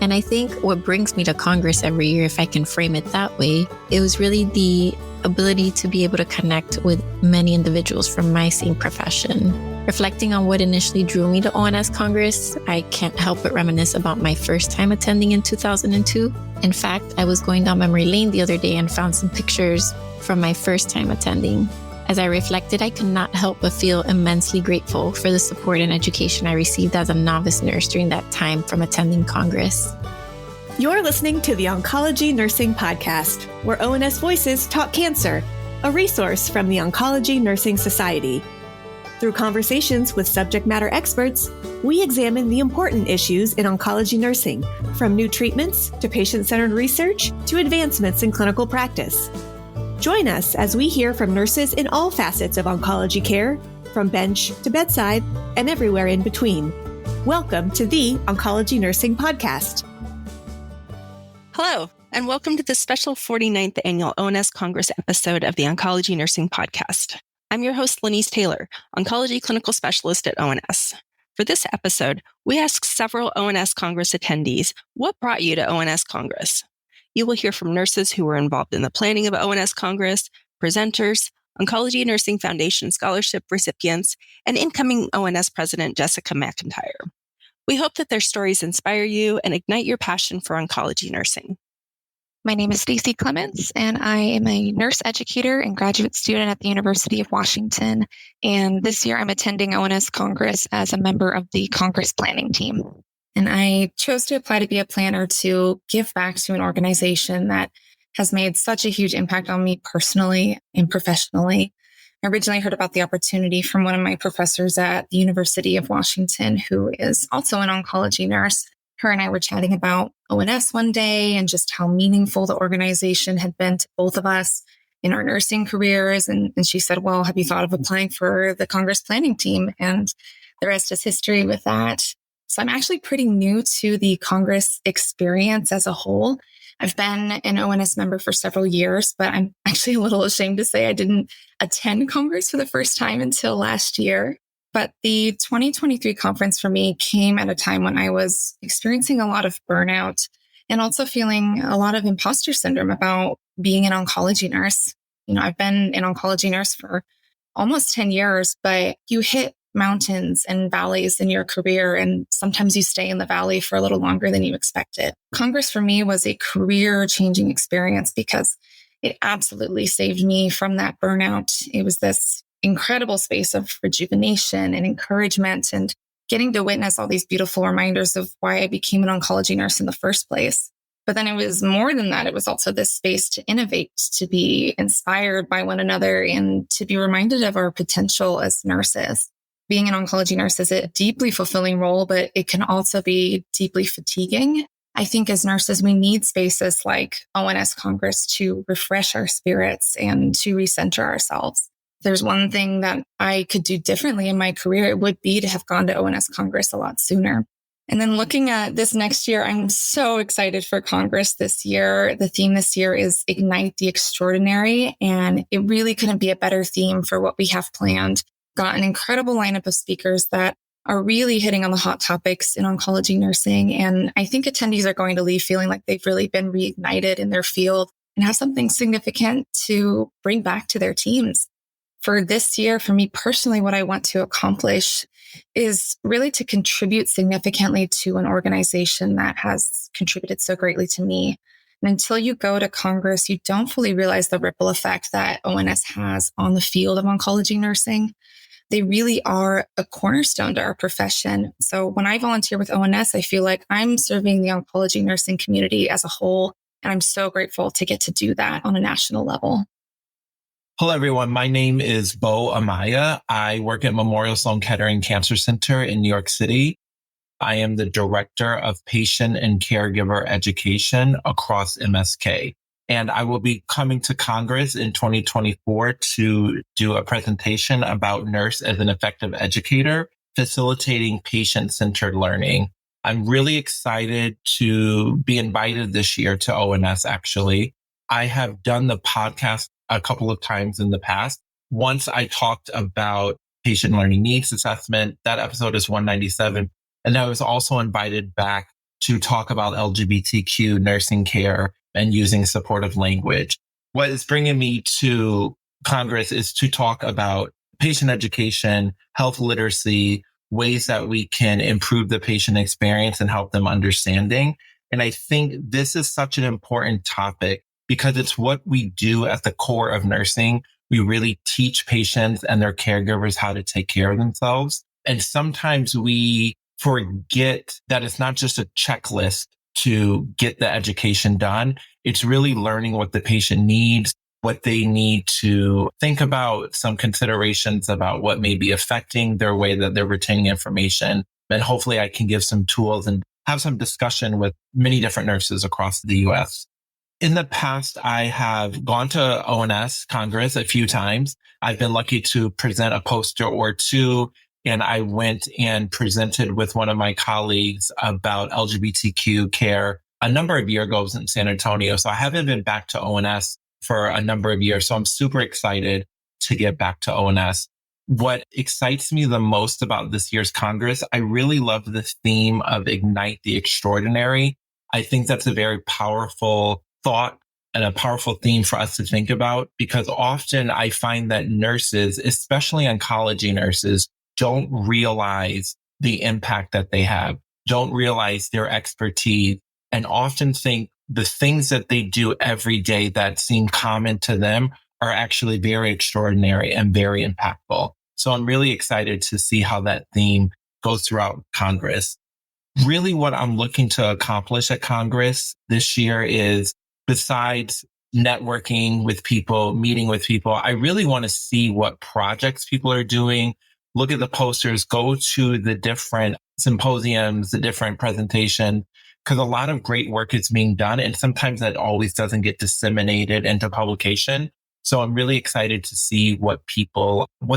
And I think what brings me to Congress every year, if I can frame it that way, it was really the ability to be able to connect with many individuals from my same profession. Reflecting on what initially drew me to ONS Congress, I can't help but reminisce about my first time attending in 2002. In fact, I was going down memory lane the other day and found some pictures from my first time attending. As I reflected, I could not help but feel immensely grateful for the support and education I received as a novice nurse during that time from attending Congress. You're listening to the Oncology Nursing Podcast, where ONS Voices talk cancer, a resource from the Oncology Nursing Society. Through conversations with subject matter experts, we examine the important issues in oncology nursing, from new treatments to patient-centered research to advancements in clinical practice. Join us as we hear from nurses in all facets of oncology care, from bench to bedside and everywhere in between. Welcome to the Oncology Nursing Podcast. Hello, and welcome to the special 49th Annual ONS Congress episode of the Oncology Nursing Podcast. I'm your host, Lenise Taylor, Oncology Clinical Specialist at ONS. For this episode, we asked several ONS Congress attendees, what brought you to ONS Congress? You will hear from nurses who were involved in the planning of ONS Congress, presenters, Oncology Nursing Foundation scholarship recipients, and incoming ONS President Jessica MacIntyre. We hope that their stories inspire you and ignite your passion for oncology nursing. My name is Stacey Clements, and I am a nurse educator and graduate student at the University of Washington. And this year I'm attending ONS Congress as a member of the Congress planning team. And I chose to apply to be a planner to give back to an organization that has made such a huge impact on me personally and professionally. I originally heard about the opportunity from one of my professors at the University of Washington, who is also an oncology nurse. Her and I were chatting about ONS one day and just how meaningful the organization had been to both of us in our nursing careers. And she said, well, have you thought of applying for the Congress planning team? And the rest is history with that. So I'm actually pretty new to the Congress experience as a whole. I've been an ONS member for several years, but I'm actually a little ashamed to say I didn't attend Congress for the first time until last year. But the 2023 conference for me came at a time when I was experiencing a lot of burnout and also feeling a lot of imposter syndrome about being an oncology nurse. You know, I've been an oncology nurse for almost 10 years, but you hit mountains and valleys in your career, and sometimes you stay in the valley for a little longer than you expected. Congress for me was a career-changing experience because it absolutely saved me from that burnout. It was this incredible space of rejuvenation and encouragement and getting to witness all these beautiful reminders of why I became an oncology nurse in the first place. But then it was more than that. It was also this space to innovate, to be inspired by one another, and to be reminded of our potential as nurses. Being an oncology nurse is a deeply fulfilling role, but it can also be deeply fatiguing. I think as nurses, we need spaces like ONS Congress to refresh our spirits and to recenter ourselves. If there's one thing that I could do differently in my career, it would be to have gone to ONS Congress a lot sooner. And then looking at this next year, I'm so excited for Congress this year. The theme this year is Ignite the Extraordinary, and it really couldn't be a better theme for what we have planned. Got an incredible lineup of speakers that are really hitting on the hot topics in oncology nursing. And I think attendees are going to leave feeling like they've really been reignited in their field and have something significant to bring back to their teams. For this year, for me personally, what I want to accomplish is really to contribute significantly to an organization that has contributed so greatly to me. And until you go to Congress, you don't fully realize the ripple effect that ONS has on the field of oncology nursing. They really are a cornerstone to our profession. So when I volunteer with ONS, I feel like I'm serving the oncology nursing community as a whole. And I'm so grateful to get to do that on a national level. Hello, everyone. My name is Bo Amaya. I work at Memorial Sloan Kettering Cancer Center in New York City. I am the Director of Patient and Caregiver Education across MSK. And I will be coming to Congress in 2024 to do a presentation about nurse as an effective educator, facilitating patient-centered learning. I'm really excited to be invited this year to ONS, actually. I have done the podcast a couple of times in the past. Once I talked about patient learning needs assessment. That episode is 197. And I was also invited back to talk about LGBTQ nursing care and using supportive language. What is bringing me to Congress is to talk about patient education, health literacy, ways that we can improve the patient experience and help them understanding. And I think this is such an important topic because it's what we do at the core of nursing. We really teach patients and their caregivers how to take care of themselves. And sometimes we forget that it's not just a checklist to get the education done. It's really learning what the patient needs, what they need to think about, some considerations about what may be affecting their way that they're retaining information. And hopefully I can give some tools and have some discussion with many different nurses across the US. In the past, I have gone to ONS Congress a few times. I've been lucky to present a poster or two, and I went and presented with one of my colleagues about LGBTQ care a number of years ago in San Antonio. So I haven't been back to ONS for a number of years. So I'm super excited to get back to ONS. What excites me the most about this year's Congress, I really love the theme of Ignite the Extraordinary. I think that's a very powerful thought and a powerful theme for us to think about, because often I find that nurses, especially oncology nurses, don't realize the impact that they have, don't realize their expertise, and often think the things that they do every day that seem common to them are actually very extraordinary and very impactful. So I'm really excited to see how that theme goes throughout Congress. Really what I'm looking to accomplish at Congress this year is, besides networking with people, meeting with people, I really want to see what projects people are doing, look at the posters, go to the different symposiums, the different presentations, because a lot of great work is being done. And sometimes that always doesn't get disseminated into publication. So I'm really excited to see what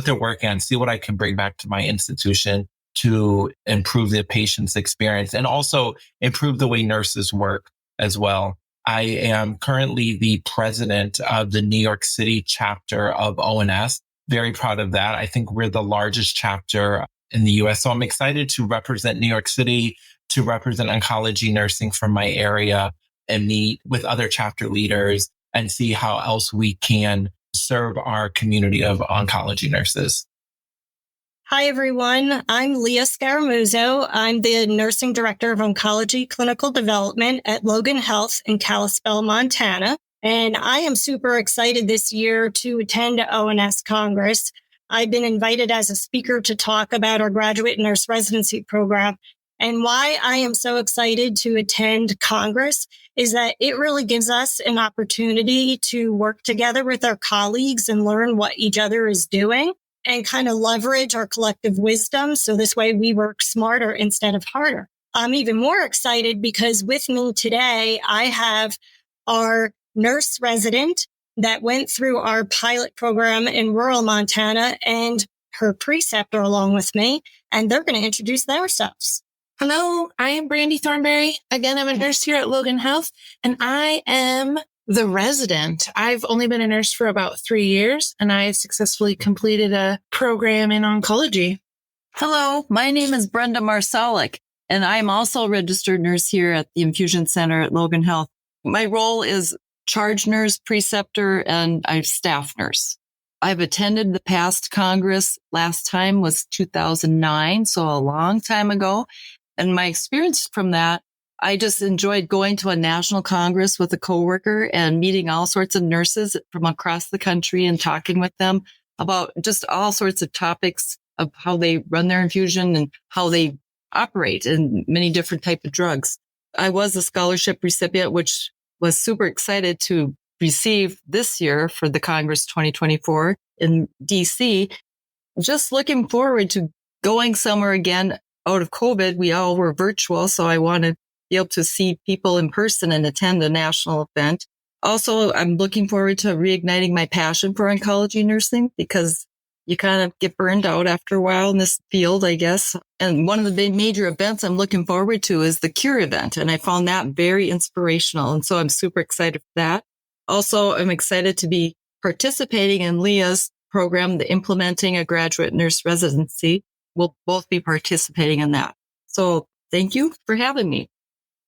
they're working on, see what I can bring back to my institution to improve the patient's experience and also improve the way nurses work as well. I am currently the president of the New York City chapter of ONS. Very proud of that. I think we're the largest chapter in the US. So I'm excited to represent New York City, to represent oncology nursing from my area and meet with other chapter leaders and see how else we can serve our community of oncology nurses. Hi, everyone. I'm Leah Scaramuzzo. I'm the Nursing Director of Oncology Clinical Development at Logan Health in Kalispell, Montana. And I am super excited this year to attend ONS Congress. I've been invited as a speaker to talk about our graduate nurse residency program. And why I am so excited to attend Congress is that it really gives us an opportunity to work together with our colleagues and learn what each other is doing and kind of leverage our collective wisdom. So this way we work smarter instead of harder. I'm even more excited because with me today, I have our nurse resident that went through our pilot program in rural Montana and her preceptor along with me, and they're going to introduce themselves. Hello, I am Brandy Thornberry. Again, I'm a nurse here at Logan Health, and I am the resident. I've only been a nurse for about 3 years, and I successfully completed a program in oncology. Hello, my name is Brenda Marsalik, and I'm also a registered nurse here at the Infusion Center at Logan Health. My role is charge nurse, preceptor, and I'm staff nurse. I've attended the past Congress. Last time was 2009, so a long time ago. And my experience from that, I just enjoyed going to a national Congress with a coworker and meeting all sorts of nurses from across the country and talking with them about just all sorts of topics of how they run their infusion and how they operate in many different types of drugs. I was a scholarship recipient, which was super excited to receive this year for the Congress 2024 in DC. Just looking forward to going somewhere again. Out of COVID, we all were virtual, so I want to be able to see people in person and attend a national event. Also, I'm looking forward to reigniting my passion for oncology nursing because you kind of get burned out after a while in this field, I guess. And one of the big major events I'm looking forward to is the Cure event, and I found that very inspirational, and so I'm super excited for that. Also, I'm excited to be participating in Leah's program, the Implementing a Graduate Nurse Residency. We'll both be participating in that. So thank you for having me.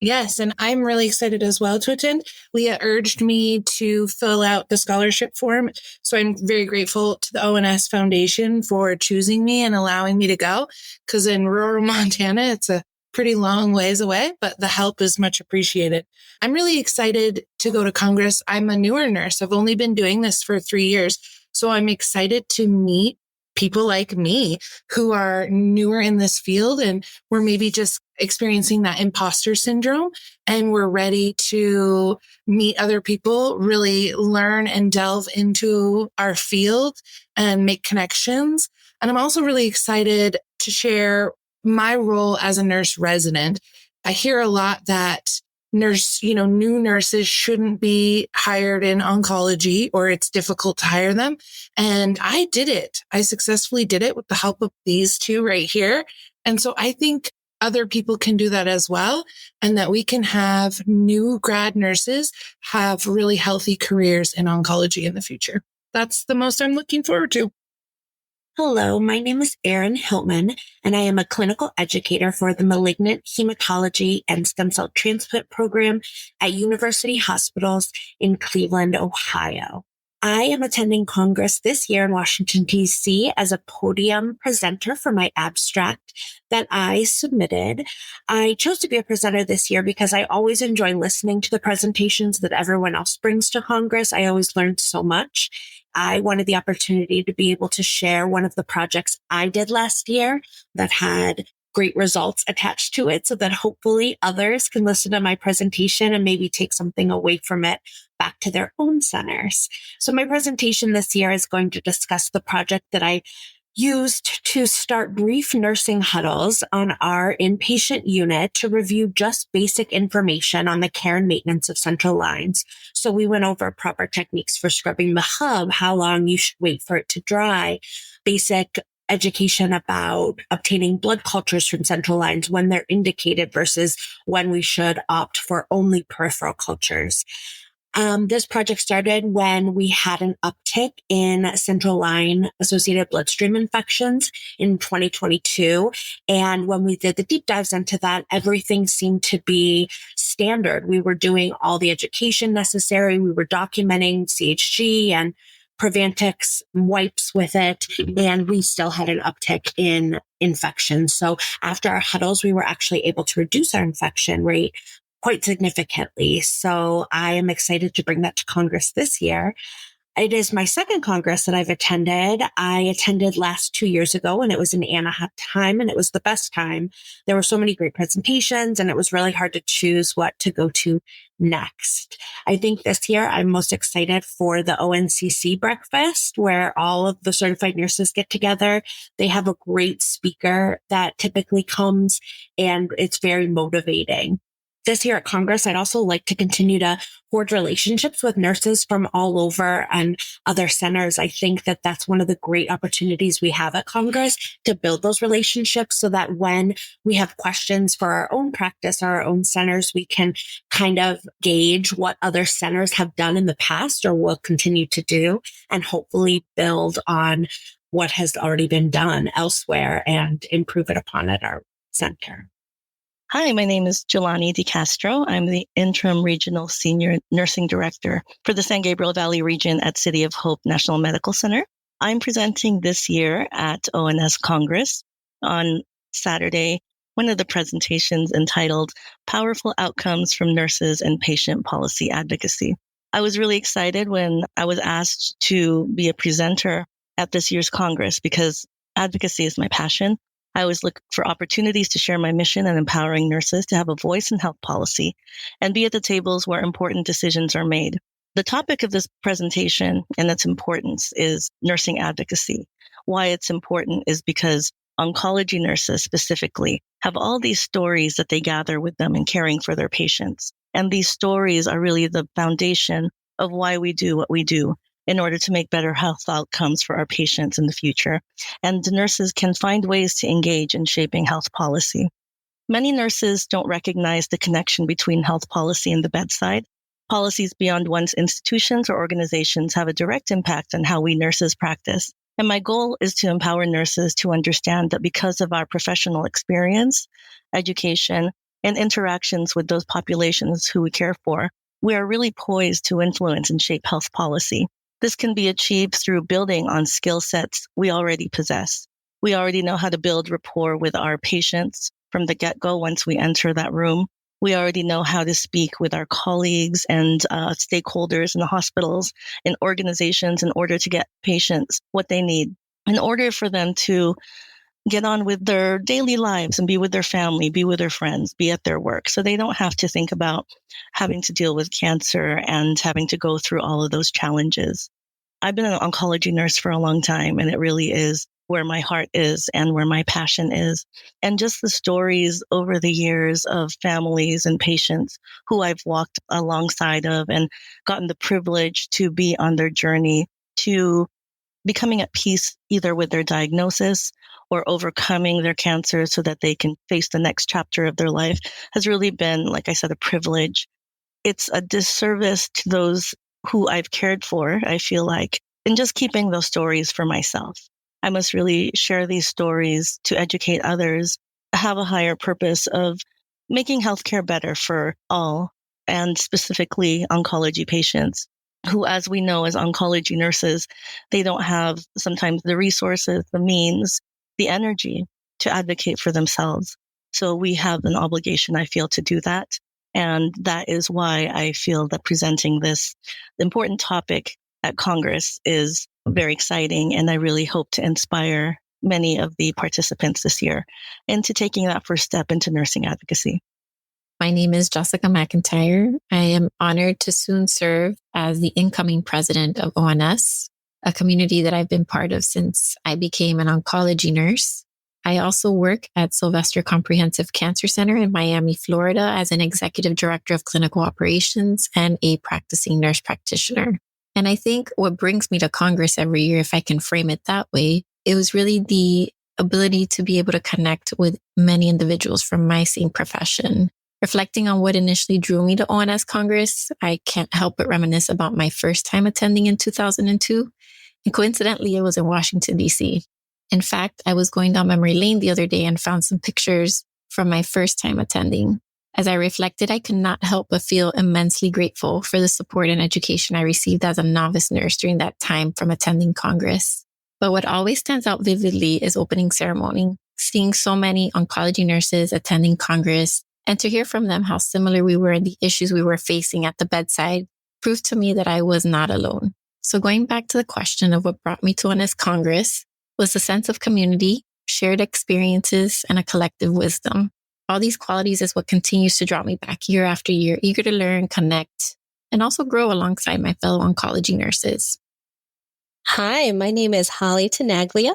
Yes, and I'm really excited as well to attend. Leah urged me to fill out the scholarship form. So I'm very grateful to the ONS Foundation for choosing me and allowing me to go. Because in rural Montana, it's a pretty long ways away, but the help is much appreciated. I'm really excited to go to Congress. I'm a newer nurse. I've only been doing this for 3 years. So I'm excited to meet people like me who are newer in this field and we're maybe just experiencing that imposter syndrome and we're ready to meet other people, really learn and delve into our field and make connections. And I'm also really excited to share my role as a nurse resident. I hear a lot that new nurses shouldn't be hired in oncology or it's difficult to hire them. And I did it. I successfully did it with the help of these two right here. And so I think other people can do that as well. And that we can have new grad nurses have really healthy careers in oncology in the future. That's the most I'm looking forward to. Hello, my name is Erin Hiltman, and I am a clinical educator for the Malignant Hematology and Stem Cell Transplant Program at University Hospitals in Cleveland, Ohio. I am attending Congress this year in Washington, D.C. as a podium presenter for my abstract that I submitted. I chose to be a presenter this year because I always enjoy listening to the presentations that everyone else brings to Congress. I always learned so much. I wanted the opportunity to be able to share one of the projects I did last year that had great results attached to it so that hopefully others can listen to my presentation and maybe take something away from it back to their own centers. So my presentation this year is going to discuss the project that I used to start brief nursing huddles on our inpatient unit to review just basic information on the care and maintenance of central lines. So we went over proper techniques for scrubbing the hub, how long you should wait for it to dry, basic education about obtaining blood cultures from central lines when they're indicated versus when we should opt for only peripheral cultures. This project started when we had an uptick in central line associated bloodstream infections in 2022. And when we did the deep dives into that, everything seemed to be standard. We were doing all the education necessary. We were documenting CHG and Prevantix wipes with it, and we still had an uptick in infections. So after our huddles, we were actually able to reduce our infection rate quite significantly. So I am excited to bring that to Congress this year. It is my second Congress that I've attended. I attended last 2 years ago and it was in Anaheim and it was the best time. There were so many great presentations and it was really hard to choose what to go to next. I think this year I'm most excited for the ONCC breakfast where all of the certified nurses get together. They have a great speaker that typically comes and it's very motivating. This year at Congress, I'd also like to continue to forge relationships with nurses from all over and other centers. I think that that's one of the great opportunities we have at Congress to build those relationships so that when we have questions for our own practice or our own centers, we can kind of gauge what other centers have done in the past or will continue to do and hopefully build on what has already been done elsewhere and improve it upon at our center. Hi, my name is Jelani DeCastro. I'm the Interim Regional Senior Nursing Director for the San Gabriel Valley region at City of Hope National Medical Center. I'm presenting this year at ONS Congress on Saturday, one of the presentations entitled Powerful Outcomes from Nurses and Patient Policy Advocacy. I was really excited when I was asked to be a presenter at this year's Congress because advocacy is my passion. I always look for opportunities to share my mission and empowering nurses to have a voice in health policy and be at the tables where important decisions are made. The topic of this presentation and its importance is nursing advocacy. Why it's important is because oncology nurses specifically have all these stories that they gather with them in caring for their patients. And these stories are really the foundation of why we do what we do in order to make better health outcomes for our patients in the future. And the nurses can find ways to engage in shaping health policy. Many nurses don't recognize the connection between health policy and the bedside. Policies beyond one's institutions or organizations have a direct impact on how we nurses practice. And my goal is to empower nurses to understand that because of our professional experience, education, and interactions with those populations who we care for, we are really poised to influence and shape health policy. This can be achieved through building on skill sets we already possess. We already know how to build rapport with our patients from the get-go once we enter that room. We already know how to speak with our colleagues and stakeholders in the hospitals and organizations in order to get patients what they need, in order for them to get on with their daily lives and be with their family, be with their friends, be at their work. So they don't have to think about having to deal with cancer and having to go through all of those challenges. I've been an oncology nurse for a long time, and it really is where my heart is and where my passion is. And just the stories over the years of families and patients who I've walked alongside of and gotten the privilege to be on their journey to becoming at peace either with their diagnosis or overcoming their cancer so that they can face the next chapter of their life has really been, like I said, a privilege. It's a disservice to those who I've cared for, I feel like, in just keeping those stories for myself. I must really share these stories to educate others, have a higher purpose of making healthcare better for all, and specifically oncology patients who, as we know, as oncology nurses, they don't have sometimes the resources, the means, the energy to advocate for themselves. So we have an obligation, I feel, to do that. And that is why I feel that presenting this important topic at Congress is very exciting. And I really hope to inspire many of the participants this year into taking that first step into nursing advocacy. My name is Jessica MacIntyre. I am honored to soon serve as the incoming president of ONS, a community that I've been part of since I became an oncology nurse. I also work at Sylvester Comprehensive Cancer Center in Miami, Florida, as an executive director of clinical operations and a practicing nurse practitioner. And I think what brings me to Congress every year, if I can frame it that way, it was really the ability to be able to connect with many individuals from my same profession. Reflecting on what initially drew me to ONS Congress, I can't help but reminisce about my first time attending in 2002. And coincidentally, it was in Washington, D.C. In fact, I was going down memory lane the other day and found some pictures from my first time attending. As I reflected, I could not help but feel immensely grateful for the support and education I received as a novice nurse during that time from attending Congress. But what always stands out vividly is opening ceremony. Seeing so many oncology nurses attending Congress and to hear from them how similar we were in the issues we were facing at the bedside proved to me that I was not alone. So going back to the question of what brought me to ONS Congress was the sense of community, shared experiences, and a collective wisdom. All these qualities is what continues to draw me back year after year, eager to learn, connect, and also grow alongside my fellow oncology nurses. Hi, my name is Holly Tenaglia.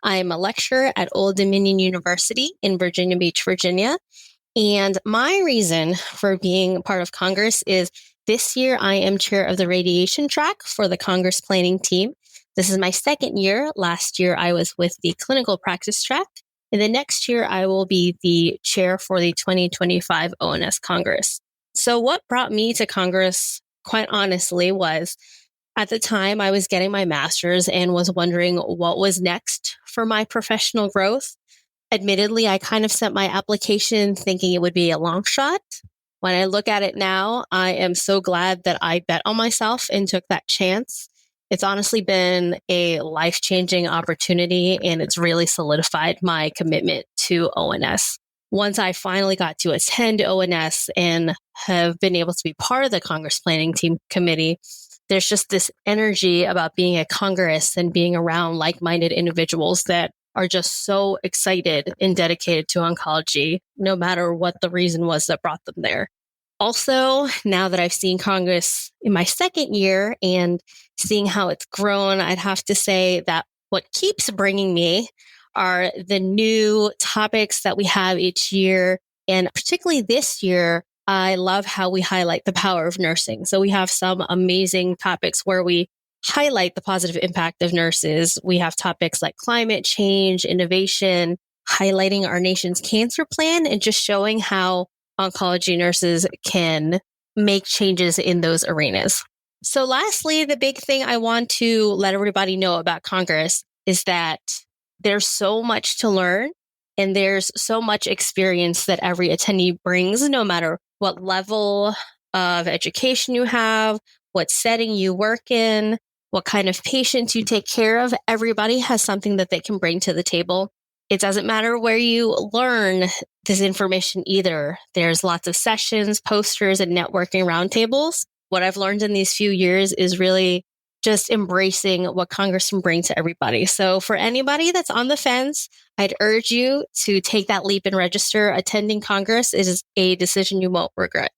I am a lecturer at Old Dominion University in Virginia Beach, Virginia. And my reason for being part of Congress is this year I am chair of the radiation track for the Congress planning team. This is my second year. Last year I was with the clinical practice track. And the next year I will be the chair for the 2025 ONS Congress. So what brought me to Congress, quite honestly, was at the time I was getting my master's and was wondering what was next for my professional growth. Admittedly, I kind of sent my application thinking it would be a long shot. When I look at it now, I am so glad that I bet on myself and took that chance. It's honestly been a life-changing opportunity, and it's really solidified my commitment to ONS. Once I finally got to attend ONS and have been able to be part of the Congress Planning Team Committee, there's just this energy about being at Congress and being around like-minded individuals that are just so excited and dedicated to oncology, no matter what the reason was that brought them there. Also, now that I've seen Congress in my second year and seeing how it's grown, I'd have to say that what keeps bringing me are the new topics that we have each year. And particularly this year, I love how we highlight the power of nursing. So we have some amazing topics where we highlight the positive impact of nurses. We have topics like climate change, innovation, highlighting our nation's cancer plan, and just showing how oncology nurses can make changes in those arenas. So lastly, the big thing I want to let everybody know about Congress is that there's so much to learn. And there's so much experience that every attendee brings, no matter what level of education you have, what setting you work in, what kind of patients you take care of. Everybody has something that they can bring to the table. It doesn't matter where you learn this information either. There's lots of sessions, posters, and networking roundtables. What I've learned in these few years is really just embracing what Congress can bring to everybody. So for anybody that's on the fence, I'd urge you to take that leap and register. Attending Congress is a decision you won't regret.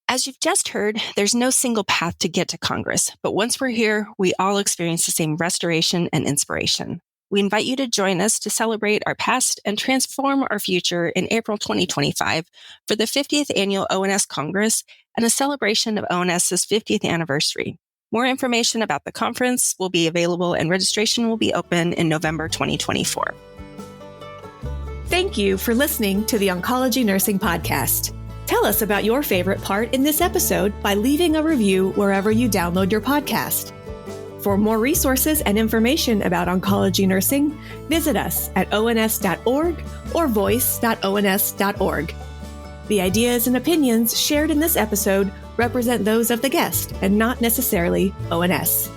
As you've just heard, there's no single path to get to Congress, but once we're here, we all experience the same restoration and inspiration. We invite you to join us to celebrate our past and transform our future in April 2025 for the 50th Annual ONS Congress and a celebration of ONS's 50th anniversary. More information about the conference will be available and registration will be open in November 2024. Thank you for listening to the Oncology Nursing Podcast. Tell us about your favorite part in this episode by leaving a review wherever you download your podcast. For more resources and information about oncology nursing, visit us at ons.org or voice.ons.org. The ideas and opinions shared in this episode represent those of the guest and not necessarily ONS.